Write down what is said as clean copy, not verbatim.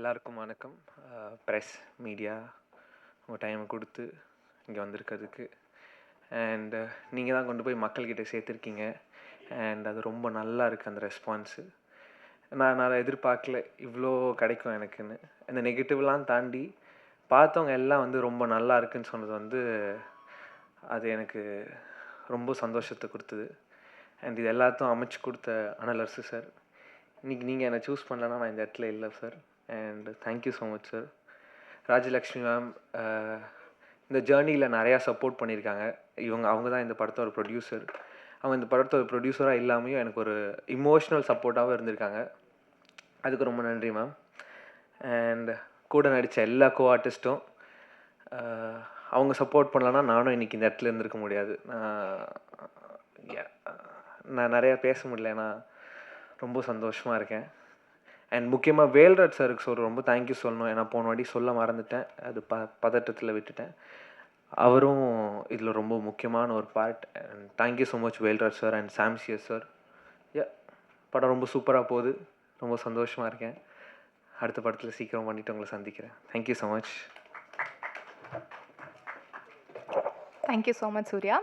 எல்லாருக்கும் வணக்கம். Press, media உங்கள் டைமை கொடுத்து இங்கே வந்திருக்கிறதுக்கு. அண்ட் நீங்கள் தான் கொண்டு போய் மக்கள்கிட்ட சேர்த்துருக்கீங்க. அண்ட் அது ரொம்ப நல்லா இருக்குது அந்த ரெஸ்பான்ஸு. நான் எதிர்பார்க்கல இவ்வளோ கிடைக்கும் எனக்குன்னு. அந்த நெகட்டிவ்லாம் தாண்டி பார்த்தவங்க எல்லாம் வந்து ரொம்ப நல்லா இருக்குன்னு சொன்னது வந்து அது எனக்கு ரொம்ப சந்தோஷத்தை கொடுத்தது. அண்ட் இது எல்லாத்தையும் அமைச்சு கொடுத்த அனலரசு சார், இன்றைக்கி நீங்கள் என்னை சூஸ் பண்ணலன்னா நான் இந்த இடத்துல இல்லை sir. And thank you so much sir. Rajalakshmi ma'am இந்த ஜேர்னியில் நிறையா சப்போர்ட் பண்ணியிருக்காங்க. அவங்க தான் இந்த படத்தோட ப்ரொடியூசர். அவங்க இந்த படத்தோட ப்ரொடியூசராக இல்லாமையும் எனக்கு ஒரு இமோஷ்னல் சப்போர்ட்டாகவும் இருந்திருக்காங்க. அதுக்கு ரொம்ப நன்றி மேம். அண்ட் கூட நடித்த எல்லா ஆர்டிஸ்ட்டும் அவங்க சப்போர்ட் பண்ணலன்னா நானும் இன்றைக்கி இந்த இடத்துல இருந்திருக்க முடியாது. நான் நிறையா பேச முடியல, ஏன்னா ரொம்ப சந்தோஷமாக இருக்கேன். அண்ட் முக்கியமாக வேல்ராஜ் சாருக்கு ரொம்ப தேங்க்யூ சொல்லணும். ஏன்னா போன வாட்டி சொல்ல மறந்துட்டேன், அது பதட்டத்தில் விட்டுட்டேன். அவரும் இதில் ரொம்ப முக்கியமான ஒரு part. And thank you so much Velraj sir and சாம்சியஸ் sir. படம் ரொம்ப சூப்பராக போகுது, ரொம்ப சந்தோஷமாக இருக்கேன். அடுத்த படத்தில் சீக்கிரம் பண்ணிவிட்டு உங்களை சந்திக்கிறேன். Thank you so much. Thank you so much Surya.